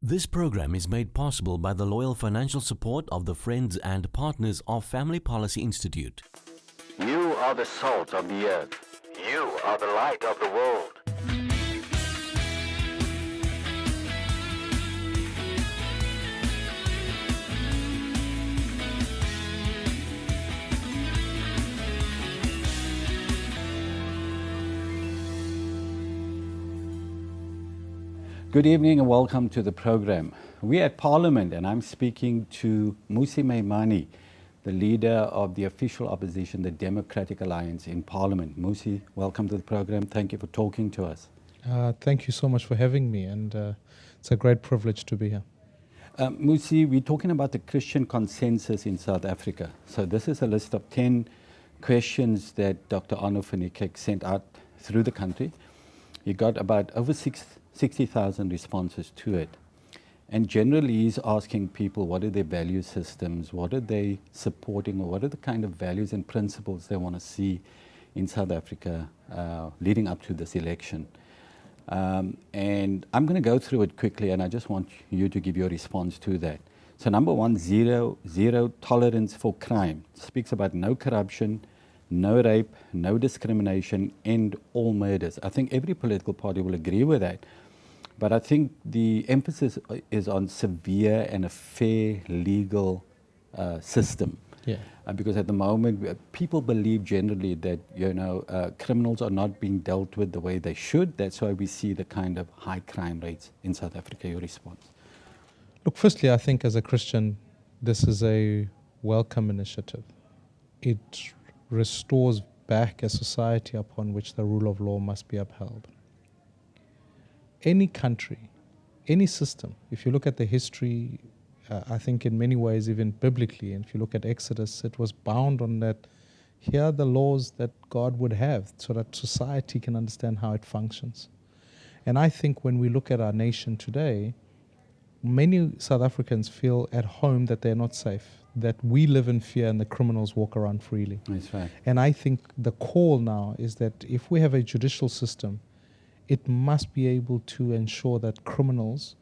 This program is made possible by the loyal financial support of the friends and partners of Family Policy Institute. You are the salt of the earth. You are the light of the world. Good evening and welcome to the program. We're at Parliament and I'm speaking to Mmusi Maimani, the leader of the official opposition, the Democratic Alliance in Parliament. Mmusi, welcome to the program. Thank you for talking to us. Thank you so much for having me, and it's a great privilege to be here. Mmusi, we're talking about the Christian consensus in South Africa. So this is a list of 10 questions that Dr. Arno van Niekerk sent out through the country. He got about over 60,000 responses to it. And generally he's asking people what are their value systems, what are they supporting, or what are the kind of values and principles they want to see in South Africa leading up to this election. And I'm going to go through it quickly and I just want you to give your response to that. So number one, zero tolerance for crime. It speaks about no corruption, no rape, no discrimination, and all murders. I think every political party will agree with that. But I think the emphasis is on severe and a fair legal system. Yeah. Because at the moment, people believe generally that, criminals are not being dealt with the way they should. That's why we see the kind of high crime rates in South Africa. Your response? Look, firstly, I think as a Christian, this is a welcome initiative. It restores back a society upon which the rule of law must be upheld. Any country, any system, if you look at the history, I think in many ways, even biblically, and if you look at Exodus, it was bound on that here are the laws that God would have so that society can understand how it functions. And I think when we look at our nation today, many South Africans feel at home that they're not safe, that we live in fear and the criminals walk around freely. That's right. And I think the call now is that if we have a judicial system, it must be able to ensure that criminals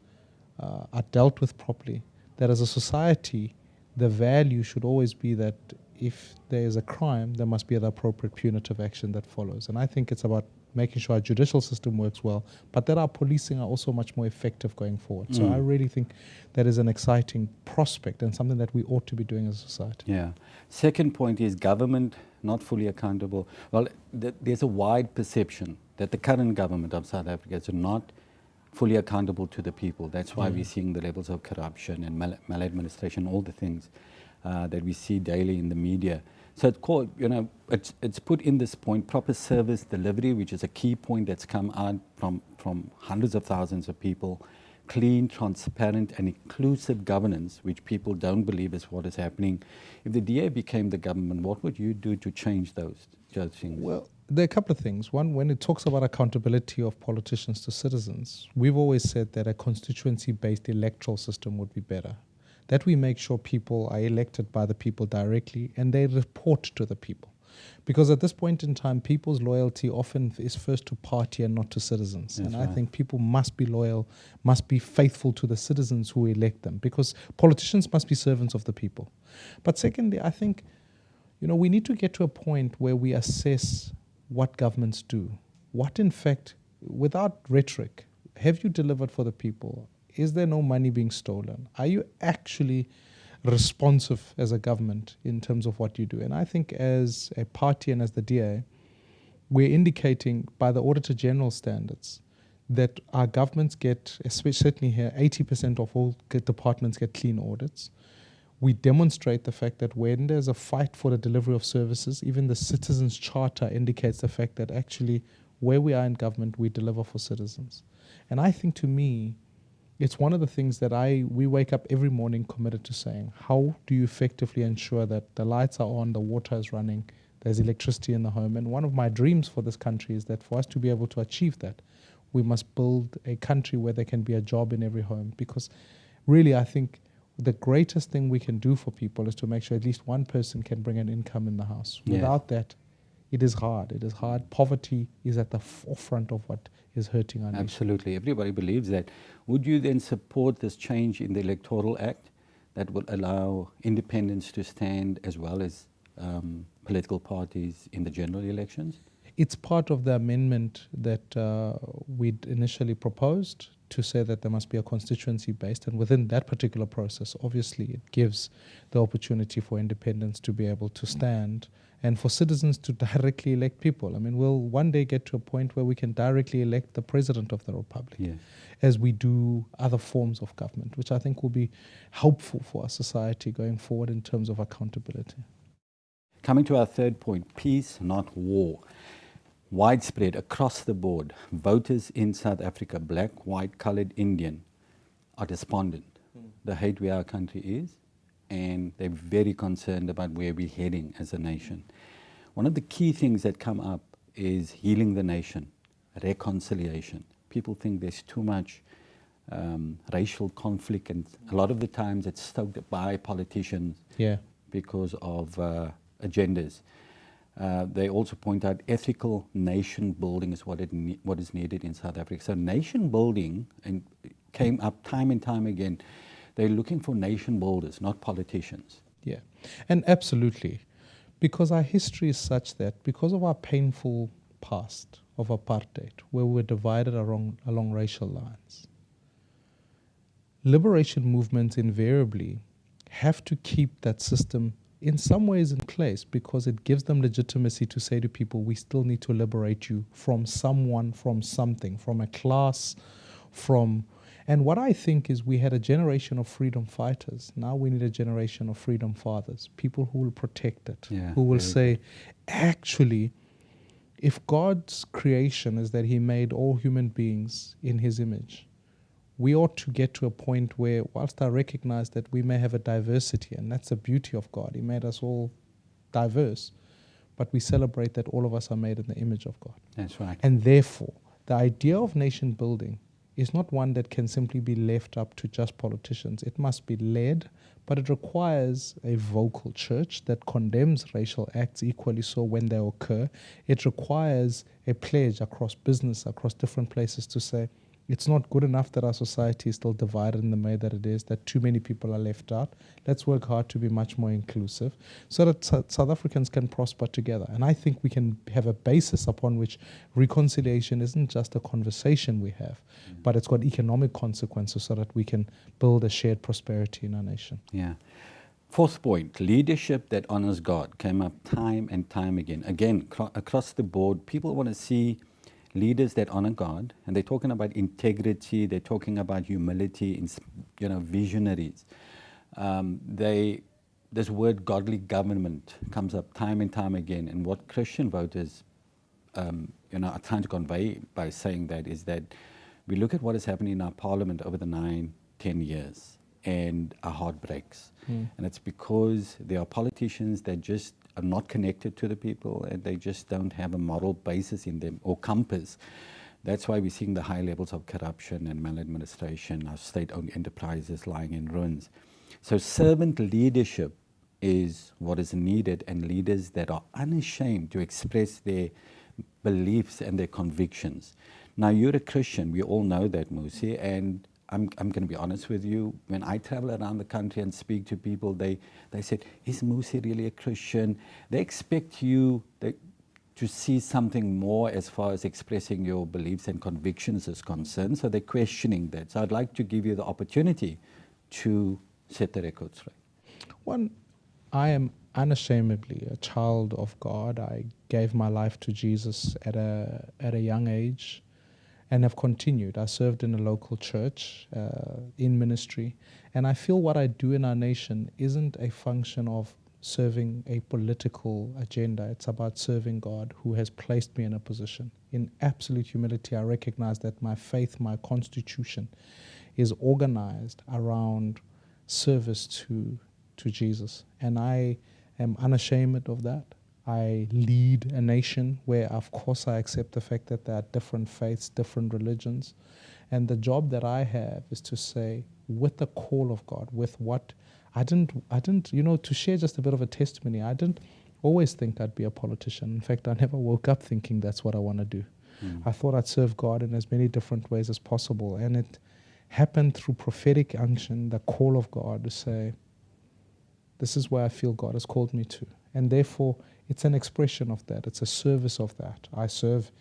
are dealt with properly, that as a society, the value should always be that if there is a crime, there must be the appropriate punitive action that follows. And I think it's about making sure our judicial system works well, but that our policing are also much more effective going forward. So I really think that is an exciting prospect and something that we ought to be doing as a society. Yeah. Second point is government not fully accountable. Well, there's a wide perception that the current government of South Africa is not fully accountable to the people. That's why we're seeing the levels of corruption and maladministration, all the things that we see daily in the media. So it's called, it's put in this point, proper service delivery, which is a key point that's come out from hundreds of thousands of people. Clean, transparent, and inclusive governance, which people don't believe is what is happening. If the DA became the government, what would you do to change those things? Well, there are a couple of things. One, when it talks about accountability of politicians to citizens, we've always said that a constituency-based electoral system would be better. That we make sure people are elected by the people directly and they report to the people. Because at this point in time, people's loyalty often is first to party and not to citizens. That's and right. I think people must be loyal, must be faithful to the citizens who elect them, because politicians must be servants of the people. But secondly, I think, we need to get to a point where we assess what governments do. What, in fact, without rhetoric, have you delivered for the people? Is there no money being stolen? Are you actually responsive as a government in terms of what you do? And I think as a party and as the DA, we're indicating by the Auditor General standards that our governments get, especially certainly here, 80% of all departments get clean audits. We demonstrate the fact that when there's a fight for the delivery of services, even the Citizens Charter indicates the fact that actually where we are in government, we deliver for citizens. And I think to me, it's one of the things that we wake up every morning committed to saying, how do you effectively ensure that the lights are on, the water is running, there's electricity in the home? And one of my dreams for this country is that for us to be able to achieve that, we must build a country where there can be a job in every home. Because really, I think the greatest thing we can do for people is to make sure at least one person can bring an income in the house. Yeah. Without that, It is hard. It is hard. Poverty is at the forefront of what is hurting our nation. Absolutely. Everybody believes that. Would you then support this change in the Electoral Act that would allow independents to stand as well as political parties in the general elections? It's part of the amendment that we'd initially proposed to say that there must be a constituency based, and within that particular process, obviously, it gives the opportunity for independents to be able to stand and for citizens to directly elect people. I mean, we'll one day get to a point where we can directly elect the president of the republic, Yes. as we do other forms of government, which I think will be helpful for our society going forward in terms of accountability. Coming to our third point, peace, not war. Widespread across the board, voters in South Africa, black, white, coloured, Indian, are despondent. They hate where our country is, and they're very concerned about where we're heading as a nation. One of the key things that come up is healing the nation, reconciliation. People think there's too much racial conflict, and a lot of the times it's stoked by politicians because of agendas. They also point out ethical nation building is what is needed in South Africa. So nation building came up time and time again. They're looking for nation builders, not politicians. Yeah, and absolutely. Because our history is such that because of our painful past of apartheid, where we were divided along racial lines, liberation movements invariably have to keep that system in some ways in place, because it gives them legitimacy to say to people, we still need to liberate you from someone, from something, from a class, from... And what I think is we had a generation of freedom fighters. Now we need a generation of freedom fathers, people who will protect it, who will say, actually, if God's creation is that he made all human beings in his image, we ought to get to a point where, whilst I recognize that we may have a diversity, and that's the beauty of God, he made us all diverse, but we celebrate that all of us are made in the image of God. That's right. And therefore, the idea of nation building is not one that can simply be left up to just politicians. It must be led, but it requires a vocal church that condemns racial acts equally so when they occur. It requires a pledge across business, across different places to say, it's not good enough that our society is still divided in the way that it is, that too many people are left out. Let's work hard to be much more inclusive so that South Africans can prosper together. And I think we can have a basis upon which reconciliation isn't just a conversation we have, but it's got economic consequences so that we can build a shared prosperity in our nation. Yeah. Fourth point, leadership that honors God came up time and time again. Again, across the board, people want to see leaders that honor God, and they're talking about integrity, they're talking about humility, visionaries. This word godly government comes up time and time again, and what Christian voters are trying to convey by saying that is that we look at what is happening in our parliament over the 9-10 years, and our heart breaks. And it's because there are politicians that just are not connected to the people, and they just don't have a moral basis in them or compass. That's why we're seeing the high levels of corruption and maladministration, our state-owned enterprises lying in ruins. So servant leadership is what is needed, and leaders that are unashamed to express their beliefs and their convictions. Now, you're a Christian, we all know that, Mmusi, and I'm going to be honest with you. When I travel around the country and speak to people, they said, is Mmusi really a Christian? They expect you to see something more as far as expressing your beliefs and convictions is concerned, so they're questioning that. So I'd like to give you the opportunity to set the record straight. One, I am unashamedly a child of God. I gave my life to Jesus at a young age, and have continued. I served in a local church in ministry, and I feel what I do in our nation isn't a function of serving a political agenda. It's about serving God, who has placed me in a position. In absolute humility, I recognize that my faith, my constitution, is organized around service to Jesus, and I am unashamed of that. I lead a nation where, of course, I accept the fact that there are different faiths, different religions. And the job that I have is to say, with the call of God, with what I didn't, to share just a bit of a testimony, I didn't always think I'd be a politician. In fact, I never woke up thinking that's what I want to do. I thought I'd serve God in as many different ways as possible. And it happened through prophetic unction, the call of God to say, this is where I feel God has called me to. And therefore, it's an expression of that. It's a service of that. I serve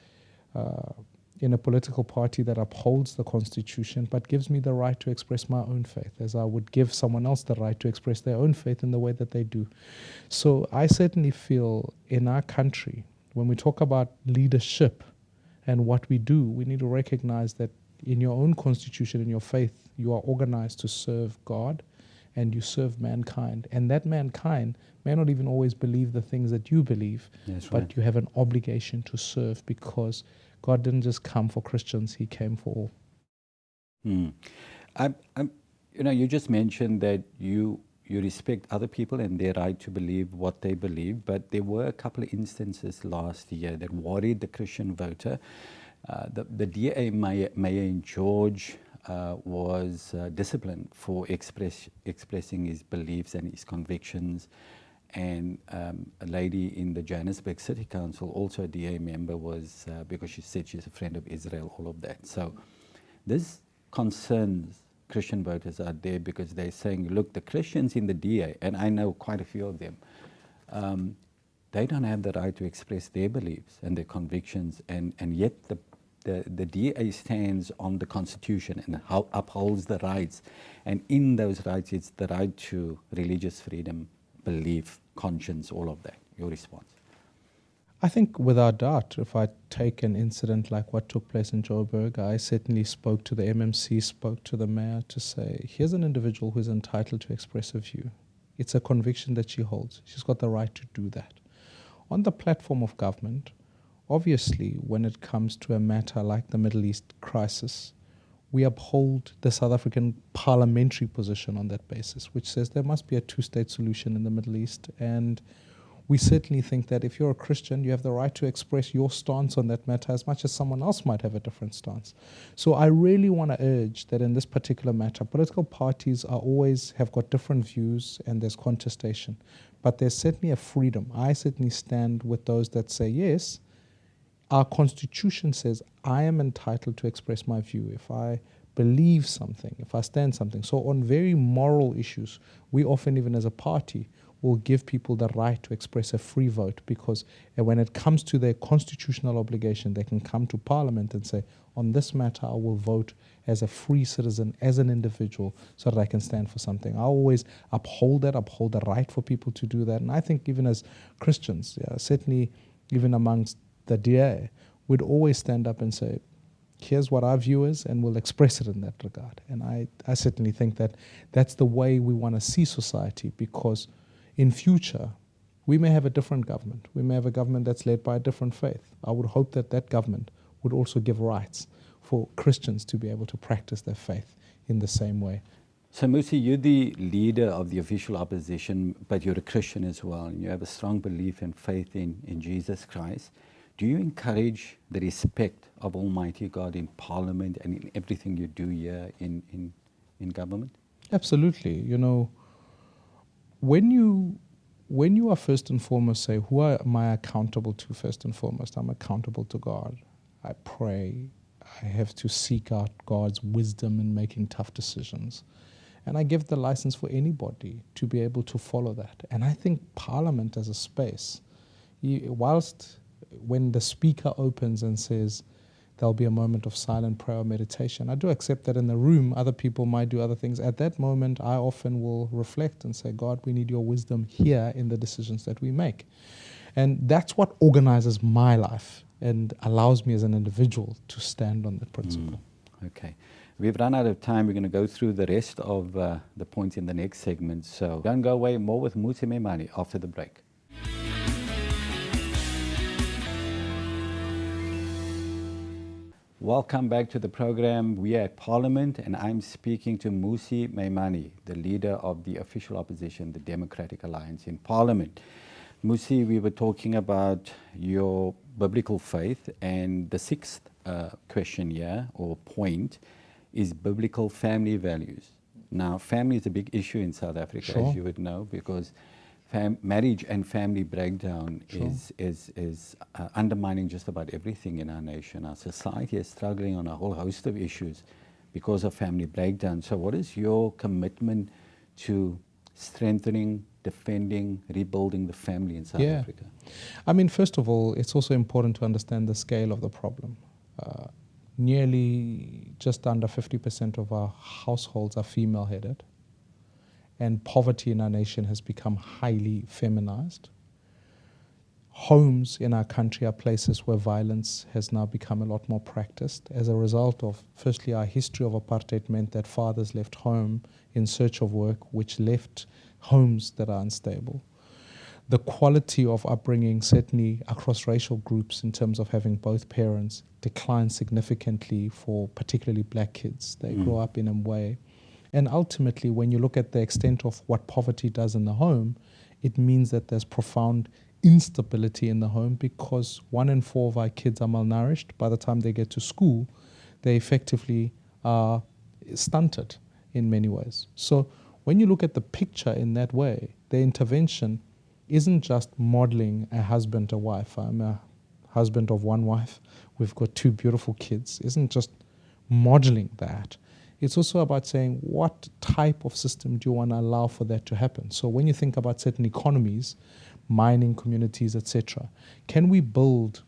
in a political party that upholds the Constitution, but gives me the right to express my own faith, as I would give someone else the right to express their own faith in the way that they do. So I certainly feel in our country, when we talk about leadership and what we do, we need to recognize that in your own constitution, in your faith, you are organized to serve God and you serve mankind. And that mankind may not even always believe the things that you believe, but you have an obligation to serve, because God didn't just come for Christians, He came for all. You just mentioned that you respect other people and their right to believe what they believe, but there were a couple of instances last year that worried the Christian voter. The DA Mayor in George was disciplined for expressing his beliefs and his convictions. And a lady in the Johannesburg City Council, also a DA member, was because she said she's a friend of Israel, all of that. So this concerns Christian voters out there, because they're saying, look, the Christians in the DA, and I know quite a few of them, they don't have the right to express their beliefs and their convictions, and yet the DA stands on the Constitution and upholds the rights. And in those rights, it's the right to religious freedom, belief, conscience, all of that. Your response? I think without doubt, if I take an incident like what took place in Joburg, I certainly spoke to the MMC, spoke to the mayor to say, here's an individual who's entitled to express a view. It's a conviction that she holds. She's got the right to do that. On the platform of government, obviously, when it comes to a matter like the Middle East crisis, we uphold the South African parliamentary position on that basis, which says there must be a two-state solution in the Middle East. And we certainly think that if you're a Christian, you have the right to express your stance on that matter as much as someone else might have a different stance. So I really want to urge that in this particular matter, political parties have got different views and there's contestation. But there's certainly a freedom. I certainly stand with those that say, yes, our Constitution says I am entitled to express my view if I believe something, if I stand something. So on very moral issues, we often, even as a party, will give people the right to express a free vote, because when it comes to their constitutional obligation, they can come to Parliament and say, on this matter, I will vote as a free citizen, as an individual, so that I can stand for something. I always uphold the right for people to do that. And I think even as Christians, certainly even amongst the DA, would always stand up and say, here's what our view is, and we'll express it in that regard. And I certainly think that that's the way we want to see society, because in future, we may have a different government. We may have a government that's led by a different faith. I would hope that that government would also give rights for Christians to be able to practice their faith in the same way. So Mmusi, you're the leader of the official opposition, but you're a Christian as well, and you have a strong belief and faith in Jesus Christ. Do you encourage the respect of Almighty God in Parliament and in everything you do here in government? Absolutely. When you are first and foremost say, who am I accountable to first and foremost? I'm accountable to God. I pray. I have to seek out God's wisdom in making tough decisions. And I give the license for anybody to be able to follow that. And I think Parliament as a space, whilst when the speaker opens and says there'll be a moment of silent prayer or meditation, I do accept that in the room other people might do other things. At that moment, I often will reflect and say, God, we need your wisdom here in the decisions that we make. And that's what organizes my life and allows me as an individual to stand on that principle. Okay. We've run out of time. We're going to go through the rest of the points in the next segment. So don't go away. More with Mmusi Maimani after the break. Welcome back to the program. We are at Parliament, and I'm speaking to Mmusi Maimani, the leader of the official opposition, the Democratic Alliance in Parliament. Mmusi, we were talking about your biblical faith, and the sixth question here, or point, is biblical family values. Now, family is a big issue in South Africa, Sure. as you would know, because marriage and family breakdown Sure. is undermining just about everything in our nation. Our society is struggling on a whole host of issues because of family breakdown. So what is your commitment to strengthening, defending, rebuilding the family in South Africa? I mean, first of all, it's also important to understand the scale of the problem. Nearly just under 50% of our households are female-headed, and poverty in our nation has become highly feminized. Homes in our country are places where violence has now become a lot more practiced as a result of, firstly, our history of apartheid meant that fathers left home in search of work, which left homes that are unstable. The quality of upbringing, certainly across racial groups in terms of having both parents, declines significantly for particularly black kids. They grow up in a way. And ultimately, when you look at the extent of what poverty does in the home, it means that there's profound instability in the home, because 1 in 4 of our kids are malnourished. By the time they get to school, they effectively are stunted in many ways. So when you look at the picture in that way, the intervention isn't just modeling a husband, a wife. I'm a husband of 1 wife. We've got 2 beautiful kids. Isn't just modeling that. It's also about saying, what type of system do you want to allow for that to happen? So when you think about certain economies, mining communities, etc., can we build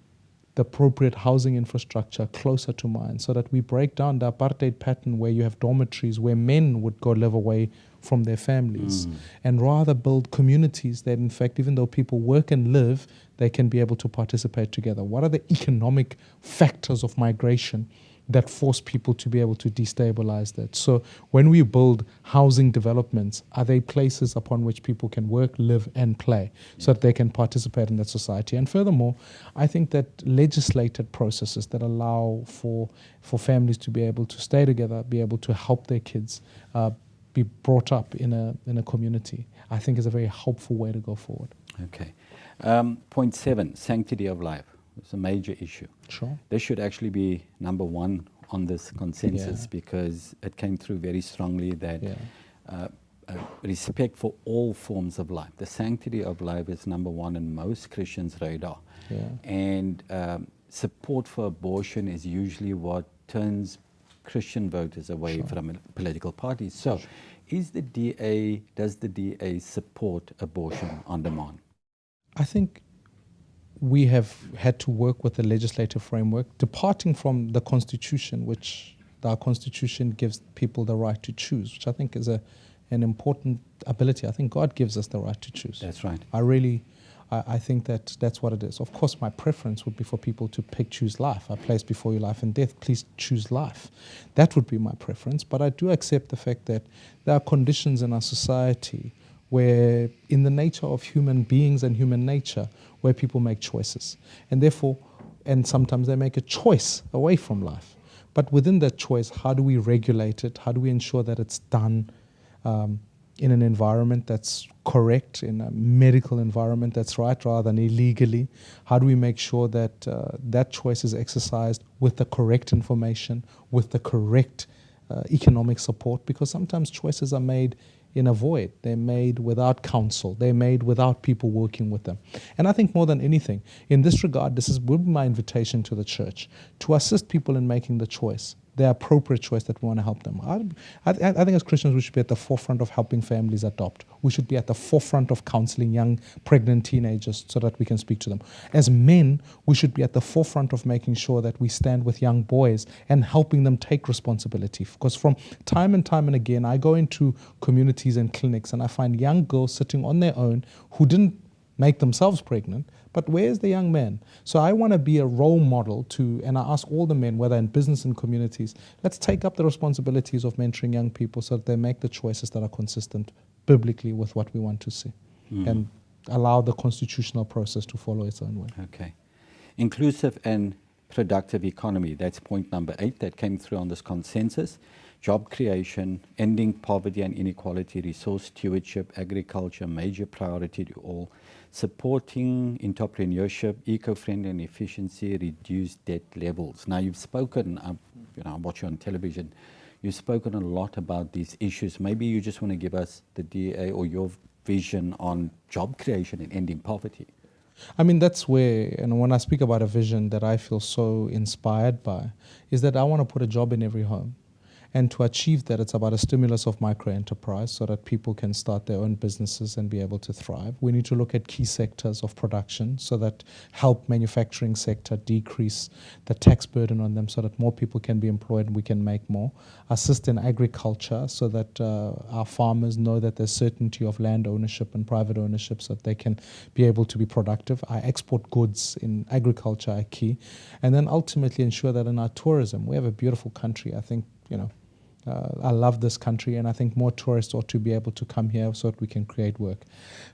the appropriate housing infrastructure closer to mines so that we break down the apartheid pattern where you have dormitories where men would go live away from their families, and rather build communities that, in fact, even though people work and live, they can be able to participate together? What are the economic factors of migration that force people to be able to destabilize that? So when we build housing developments, are they places upon which people can work, live, and play so that they can participate in that society? And furthermore, I think that legislated processes that allow for families to be able to stay together, be able to help their kids be brought up in a community, I think is a very helpful way to go forward. Okay. Point 7, sanctity of life. It's a major issue. Sure. This should actually be number 1 on this consensus, because it came through very strongly that respect for all forms of life. The sanctity of life is number 1 in most Christians' radar. And support for abortion is usually what turns Christian voters away from political parties. So does the DA support abortion on demand? I think we have had to work with the legislative framework, departing from the Constitution, which our Constitution gives people the right to choose, which I think is an important ability. I think God gives us the right to choose. That's right. I think that's what it is. Of course, my preference would be for people to choose life. I place before you life and death. Please choose life. That would be my preference. But I do accept the fact that there are conditions in our society where, in the nature of human beings and human nature, where people make choices. And therefore, and sometimes they make a choice away from life. But within that choice, how do we regulate it? How do we ensure that it's done in an environment that's correct, in a medical environment that's right, rather than illegally? How do we make sure that that choice is exercised with the correct information, with the correct economic support? Because sometimes choices are made in a void. They're made without counsel. They're made without people working with them. And I think more than anything, in this regard, would be my invitation to the church, to assist people in making the choice, the appropriate choice that we want to help them. I think as Christians, we should be at the forefront of helping families adopt. We should be at the forefront of counseling young pregnant teenagers so that we can speak to them. As men, we should be at the forefront of making sure that we stand with young boys and helping them take responsibility. Because from time and time and again, I go into communities and clinics and I find young girls sitting on their own who didn't make themselves pregnant, but where's the young man? So I want to be a role model and I ask all the men, whether in business and communities, let's take up the responsibilities of mentoring young people so that they make the choices that are consistent biblically with what we want to see, and allow the constitutional process to follow its own way. Okay. Inclusive and productive economy, that's point number 8 that came through on this consensus. Job creation, ending poverty and inequality, resource stewardship, agriculture, major priority to all. Supporting entrepreneurship, eco-friendly and efficiency, reduced debt levels. Now you've spoken, I watch you on television, you've spoken a lot about these issues. Maybe you just want to give us the DA or your vision on job creation and ending poverty? I mean, that's where, and when I speak about a vision that I feel so inspired by, is that I want to put a job in every home. And to achieve that, it's about a stimulus of micro-enterprise so that people can start their own businesses and be able to thrive. We need to look at key sectors of production so that help manufacturing sector decrease the tax burden on them so that more people can be employed and we can make more. Assist in agriculture so that our farmers know that there's certainty of land ownership and private ownership so that they can be able to be productive. Our export goods in agriculture are key. And then ultimately ensure that in our tourism, we have a beautiful country. I think, I love this country, and I think more tourists ought to be able to come here so that we can create work.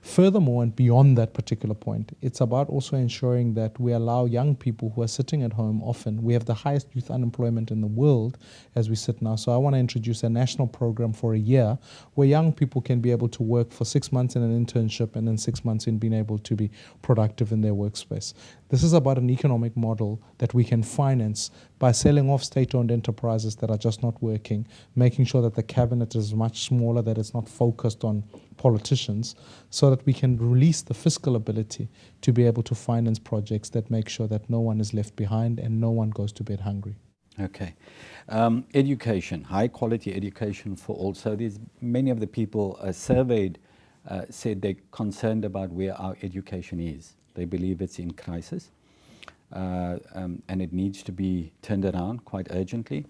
Furthermore, and beyond that particular point, it's about also ensuring that we allow young people who are sitting at home often. We have the highest youth unemployment in the world as we sit now. So I want to introduce a national program for a year where young people can be able to work for 6 months in an internship and then 6 months in being able to be productive in their workspace. This is about an economic model that we can finance by selling off state-owned enterprises that are just not working, making sure that the cabinet is much smaller, that it's not focused on politicians, so that we can release the fiscal ability to be able to finance projects that make sure that no one is left behind and no one goes to bed hungry. Okay. Education, high quality education for all. So there's many of the people surveyed said they're concerned about where our education is. They believe it's in crisis and it needs to be turned around quite urgently.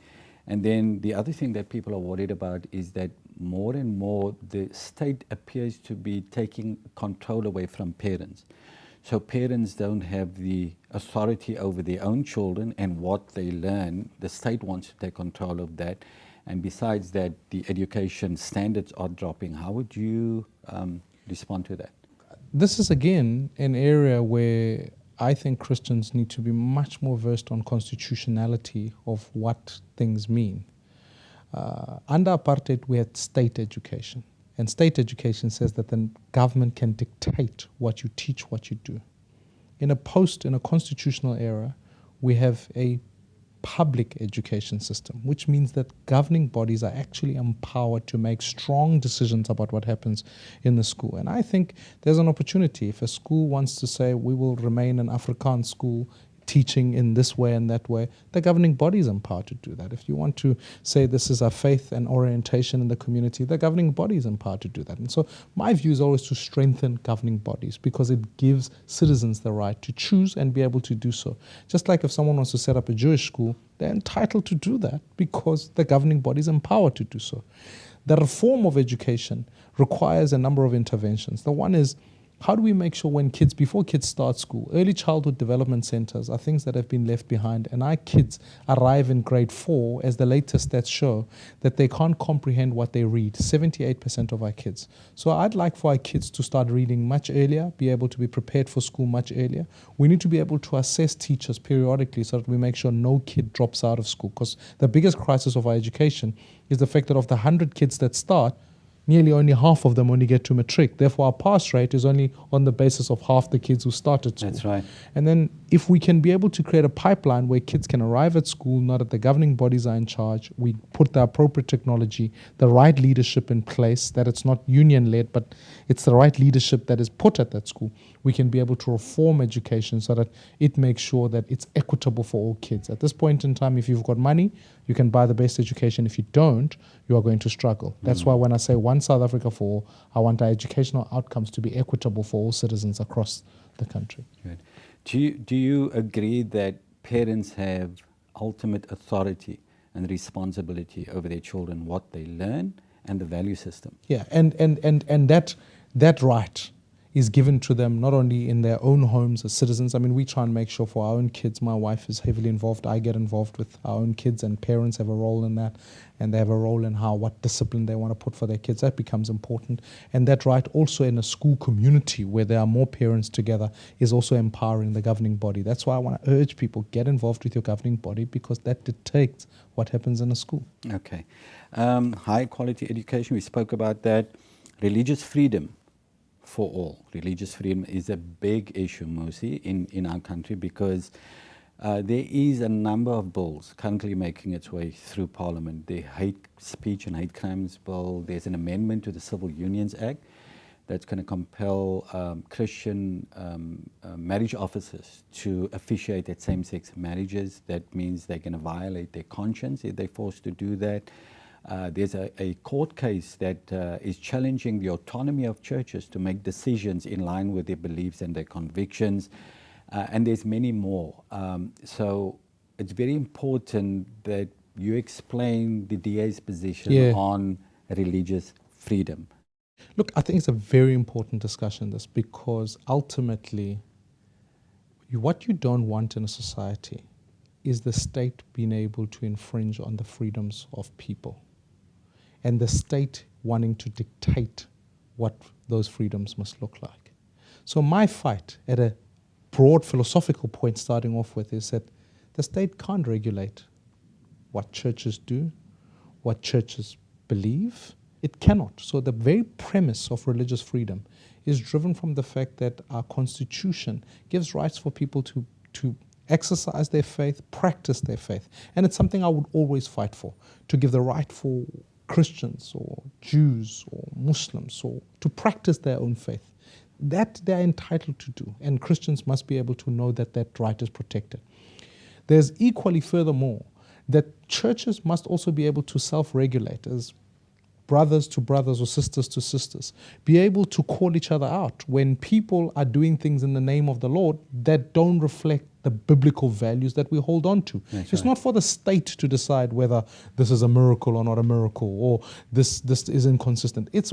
And then the other thing that people are worried about is that more and more the state appears to be taking control away from parents. So parents don't have the authority over their own children and what they learn. The state wants to take control of that. And besides that, the education standards are dropping. How would you respond to that? This is again an area where I think Christians need to be much more versed on constitutionality of what things mean. Under apartheid, we had state education. And state education says that the government can dictate what you teach, what you do. In a constitutional era, we have a public education system, which means that governing bodies are actually empowered to make strong decisions about what happens in the school. And I think there's an opportunity. If a school wants to say, we will remain an Afrikaans school, teaching in this way and that way, the governing body is empowered to do that. If you want to say this is our faith and orientation in the community, the governing body is empowered to do that. And so my view is always to strengthen governing bodies because it gives citizens the right to choose and be able to do so. Just like if someone wants to set up a Jewish school, they're entitled to do that because the governing body is empowered to do so. The reform of education requires a number of interventions. The one is, how do we make sure before kids start school, early childhood development centers are things that have been left behind, and our kids arrive in grade 4, as the latest stats show, that they can't comprehend what they read, 78% of our kids. So I'd like for our kids to start reading much earlier, be able to be prepared for school much earlier. We need to be able to assess teachers periodically so that we make sure no kid drops out of school, because the biggest crisis of our education is the fact that of the 100 kids that start, nearly only half of them only get to matric. Therefore, our pass rate is only on the basis of half the kids who start at school. That's right. And then if we can be able to create a pipeline where kids can arrive at school, not that the governing bodies are in charge, we put the appropriate technology, the right leadership in place, that it's not union-led, but it's the right leadership that is put at that school, we can be able to reform education so that it makes sure that it's equitable for all kids. At this point in time, if you've got money, you can buy the best education. If you don't, you are going to struggle. That's why when I say One South Africa for all, I want our educational outcomes to be equitable for all citizens across the country. Good. Do you agree that parents have ultimate authority and responsibility over their children, what they learn, and the value system? Yeah, and that right is given to them not only in their own homes as citizens. I mean, we try and make sure for our own kids, my wife is heavily involved, I get involved with our own kids, and parents have a role in that, and they have a role in what discipline they want to put for their kids. That becomes important. And that right also in a school community where there are more parents together is also empowering the governing body. That's why I want to urge people, get involved with your governing body, because that dictates what happens in a school. Okay. High quality education, we spoke about that. Religious freedom for all. Religious freedom is a big issue, Mmusi, in our country, because there is a number of bills currently making its way through Parliament. The hate speech and hate crimes bill, there's an amendment to the Civil Unions Act that's going to compel Christian marriage officers to officiate at same-sex marriages. That means they're going to violate their conscience if they're forced to do that. There's a court case that is challenging the autonomy of churches to make decisions in line with their beliefs and their convictions. And there's many more. So it's very important that you explain the DA's position on religious freedom. Look, I think it's a very important discussion, this, because ultimately what you don't want in a society is the state being able to infringe on the freedoms of people and the state wanting to dictate what those freedoms must look like. So my fight at a broad philosophical point starting off with is that the state can't regulate what churches do, what churches believe. It cannot. So the very premise of religious freedom is driven from the fact that our constitution gives rights for people to exercise their faith, practice their faith. And it's something I would always fight for, to give the right for Christians or Jews or Muslims or to practice their own faith. That they're entitled to do, and Christians must be able to know that that right is protected. There's equally, furthermore, that churches must also be able to self-regulate as brothers to brothers or sisters to sisters, be able to call each other out when people are doing things in the name of the Lord that don't reflect the biblical values that we hold on to. It's not for the state to decide whether this is a miracle or not a miracle, or this is inconsistent. It's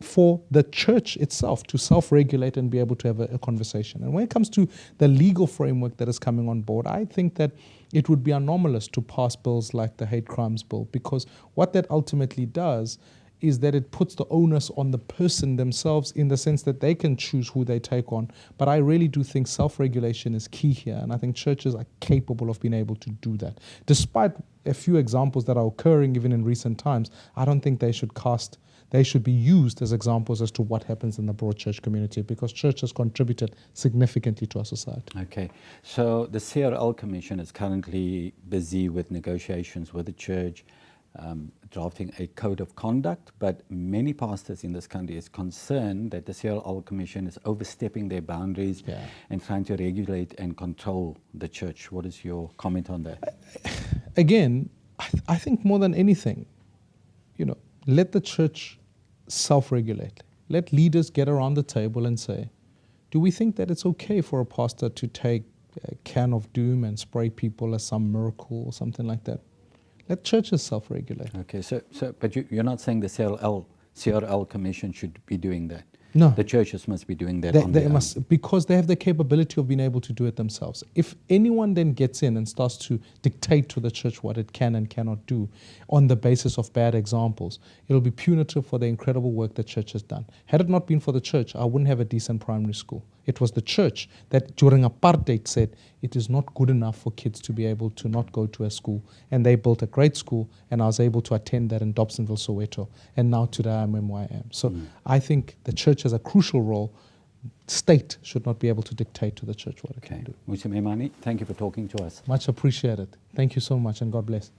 for the church itself to self-regulate and be able to have a conversation. And when it comes to the legal framework that is coming on board, I think that it would be anomalous to pass bills like the hate crimes bill, because what that ultimately does is that it puts the onus on the person themselves in the sense that they can choose who they take on. But I really do think self-regulation is key here, and I think churches are capable of being able to do that. Despite a few examples that are occurring even in recent times, I don't think they should be used as examples as to what happens in the broad church community, because church has contributed significantly to our society. Okay, so the CRL Commission is currently busy with negotiations with the church, drafting a code of conduct, but many pastors in this country is concerned that the CRL Commission is overstepping their boundaries and trying to regulate and control the church. What is your comment on that? Again, I think more than anything, let the church self-regulate. Let leaders get around the table and say, do we think that it's okay for a pastor to take a can of doom and spray people as some miracle or something like that? Let churches self-regulate. Okay, but you're not saying the CRL Commission should be doing that? No. The churches must be doing that They must, because they have the capability of being able to do it themselves. If anyone then gets in and starts to dictate to the church what it can and cannot do on the basis of bad examples, it'll be punitive for the incredible work the church has done. Had it not been for the church, I wouldn't have a decent primary school. It was the church that during apartheid said it is not good enough for kids to be able to not go to a school. And they built a great school, and I was able to attend that in Dobsonville, Soweto. And now today I'm where I am. So I think the church has a crucial role. State should not be able to dictate to the church what it can do. Mmusi Maimani, thank you for talking to us. Much appreciated. Thank you so much, and God bless.